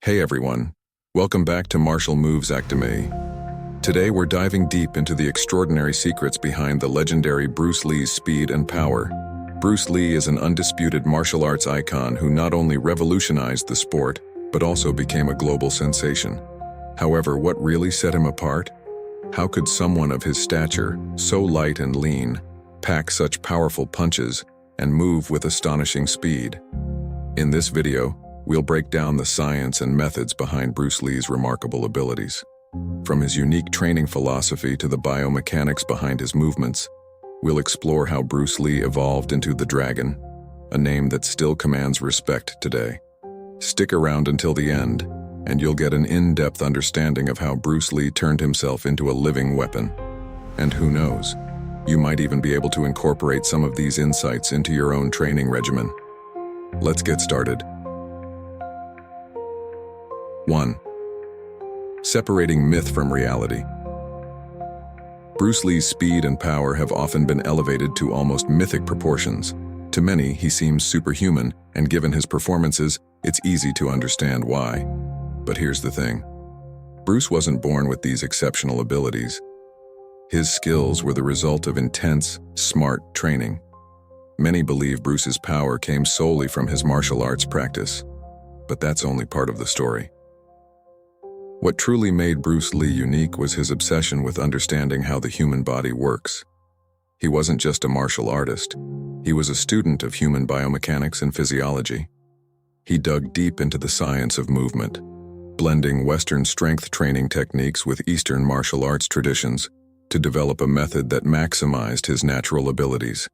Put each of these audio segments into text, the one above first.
Hey everyone, welcome back to Martial Moves Academy. Today we're diving deep into the extraordinary secrets behind the legendary Bruce Lee's speed and power. Bruce Lee is an undisputed martial arts icon who not only revolutionized the sport, but also became a global sensation. However, what really set him apart? How could someone of his stature, so light and lean, pack such powerful punches and move with astonishing speed? In this video, we'll break down the science and methods behind Bruce Lee's remarkable abilities. From his unique training philosophy to the biomechanics behind his movements, we'll explore how Bruce Lee evolved into the Dragon, a name that still commands respect today. Stick around until the end, and you'll get an in-depth understanding of how Bruce Lee turned himself into a living weapon. And who knows, you might even be able to incorporate some of these insights into your own training regimen. Let's get started. 1. Separating myth from reality. Bruce Lee's speed and power have often been elevated to almost mythic proportions. To many, he seems superhuman, and given his performances, it's easy to understand why. But here's the thing. Bruce wasn't born with these exceptional abilities. His skills were the result of intense, smart training. Many believe Bruce's power came solely from his martial arts practice, but that's only part of the story. What truly made Bruce Lee unique was his obsession with understanding how the human body works. He wasn't just a martial artist, he was a student of human biomechanics and physiology. He dug deep into the science of movement, blending Western strength training techniques with Eastern martial arts traditions to develop a method that maximized his natural abilities.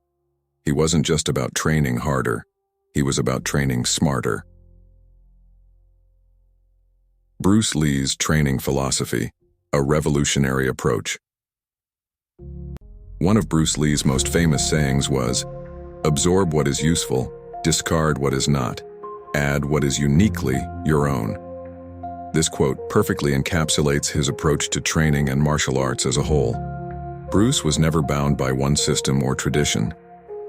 He wasn't just about training harder, he was about training smarter. Bruce Lee's training philosophy, a revolutionary approach. One of Bruce Lee's most famous sayings was, "Absorb what is useful, discard what is not, add what is uniquely your own." This quote perfectly encapsulates his approach to training and martial arts as a whole. Bruce was never bound by one system or tradition.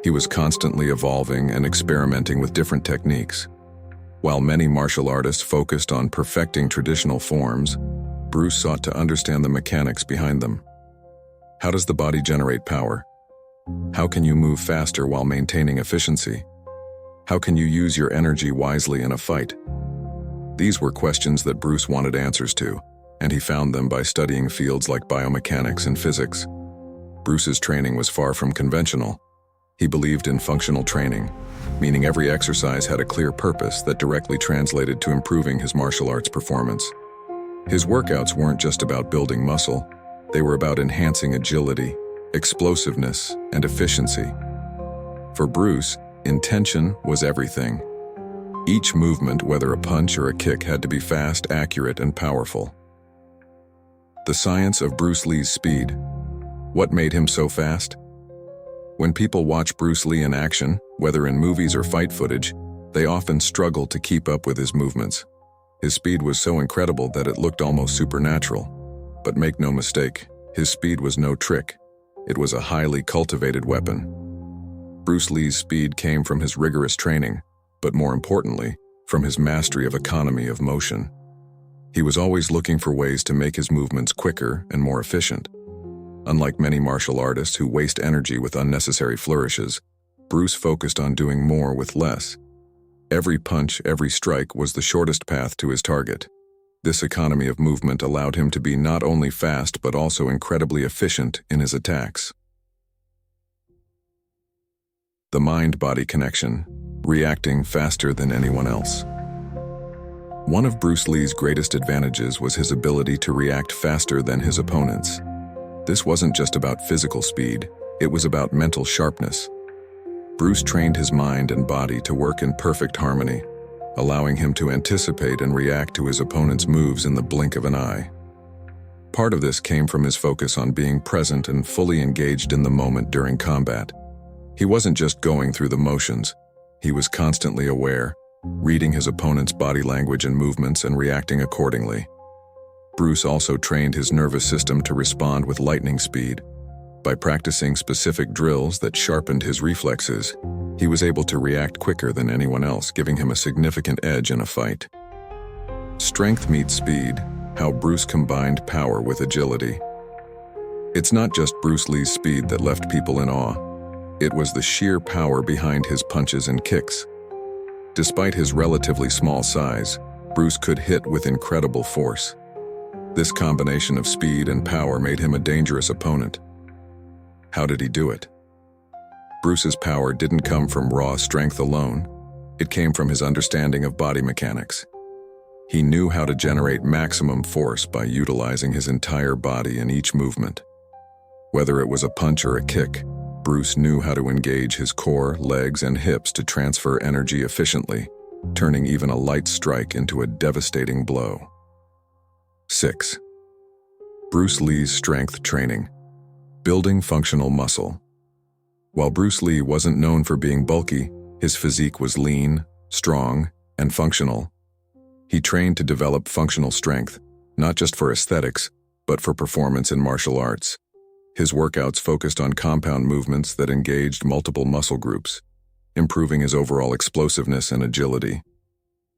He was constantly evolving and experimenting with different techniques. While many martial artists focused on perfecting traditional forms, Bruce sought to understand the mechanics behind them. How does the body generate power? How can you move faster while maintaining efficiency? How can you use your energy wisely in a fight? These were questions that Bruce wanted answers to, and he found them by studying fields like biomechanics and physics. Bruce's training was far from conventional. He believed in functional training, meaning every exercise had a clear purpose that directly translated to improving his martial arts performance. His workouts weren't just about building muscle, they were about enhancing agility, explosiveness, and efficiency. For Bruce, intention was everything. Each movement, whether a punch or a kick, had to be fast, accurate, and powerful. The science of Bruce Lee's speed. What made him so fast? When people watch Bruce Lee in action, whether in movies or fight footage, they often struggle to keep up with his movements. His speed was so incredible that it looked almost supernatural. But make no mistake, his speed was no trick. It was a highly cultivated weapon. Bruce Lee's speed came from his rigorous training, but more importantly, from his mastery of economy of motion. He was always looking for ways to make his movements quicker and more efficient. Unlike many martial artists who waste energy with unnecessary flourishes, Bruce focused on doing more with less. Every punch, every strike was the shortest path to his target. This economy of movement allowed him to be not only fast but also incredibly efficient in his attacks. The mind-body connection, reacting faster than anyone else. One of Bruce Lee's greatest advantages was his ability to react faster than his opponents. This wasn't just about physical speed, it was about mental sharpness. Bruce trained his mind and body to work in perfect harmony, allowing him to anticipate and react to his opponent's moves in the blink of an eye. Part of this came from his focus on being present and fully engaged in the moment during combat. He wasn't just going through the motions, he was constantly aware, reading his opponent's body language and movements and reacting accordingly. Bruce also trained his nervous system to respond with lightning speed. By practicing specific drills that sharpened his reflexes, he was able to react quicker than anyone else, giving him a significant edge in a fight. Strength meets speed, how Bruce combined power with agility. It's not just Bruce Lee's speed that left people in awe. It was the sheer power behind his punches and kicks. Despite his relatively small size, Bruce could hit with incredible force. This combination of speed and power made him a dangerous opponent. How did he do it? Bruce's power didn't come from raw strength alone. It came from his understanding of body mechanics. He knew how to generate maximum force by utilizing his entire body in each movement. Whether it was a punch or a kick, Bruce knew how to engage his core, legs, and hips to transfer energy efficiently, turning even a light strike into a devastating blow. 6. Bruce Lee's strength training. Building functional muscle. While Bruce Lee wasn't known for being bulky, his physique was lean, strong, and functional. He trained to develop functional strength, not just for aesthetics, but for performance in martial arts. His workouts focused on compound movements that engaged multiple muscle groups, improving his overall explosiveness and agility.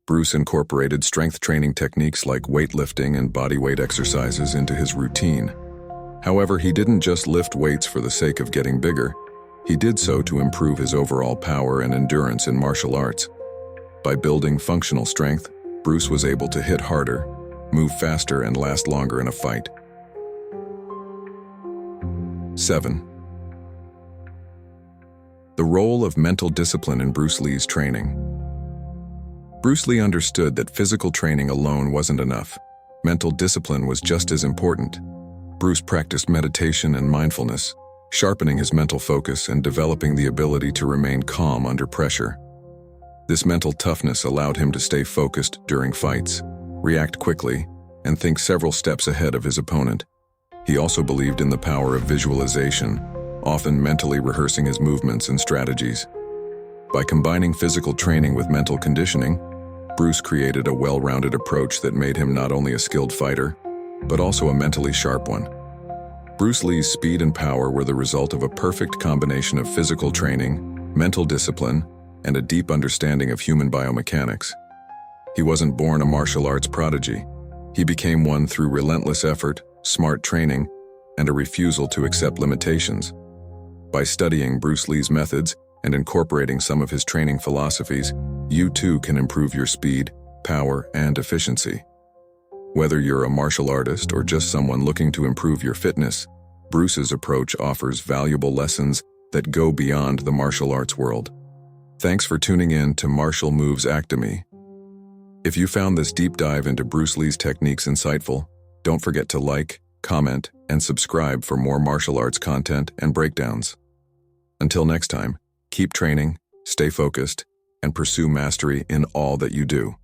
Bruce incorporated strength training techniques like weightlifting and bodyweight exercises into his routine. However, he didn't just lift weights for the sake of getting bigger. He did so to improve his overall power and endurance in martial arts. By building functional strength, Bruce was able to hit harder, move faster, and last longer in a fight. 7. The role of mental discipline in Bruce Lee's training. Bruce Lee understood that physical training alone wasn't enough. Mental discipline was just as important. Bruce practiced meditation and mindfulness, sharpening his mental focus and developing the ability to remain calm under pressure. This mental toughness allowed him to stay focused during fights, react quickly, and think several steps ahead of his opponent. He also believed in the power of visualization, often mentally rehearsing his movements and strategies. By combining physical training with mental conditioning, Bruce created a well-rounded approach that made him not only a skilled fighter, but also a mentally sharp one. Bruce Lee's speed and power were the result of a perfect combination of physical training, mental discipline, and a deep understanding of human biomechanics. He wasn't born a martial arts prodigy. He became one through relentless effort, smart training, and a refusal to accept limitations. By studying Bruce Lee's methods and incorporating some of his training philosophies, you too can improve your speed, power, and efficiency. Whether you're a martial artist or just someone looking to improve your fitness, Bruce's approach offers valuable lessons that go beyond the martial arts world. Thanks for tuning in to Martial Moves Academy. If you found this deep dive into Bruce Lee's techniques insightful, don't forget to like, comment, and subscribe for more martial arts content and breakdowns. Until next time, keep training, stay focused, and pursue mastery in all that you do.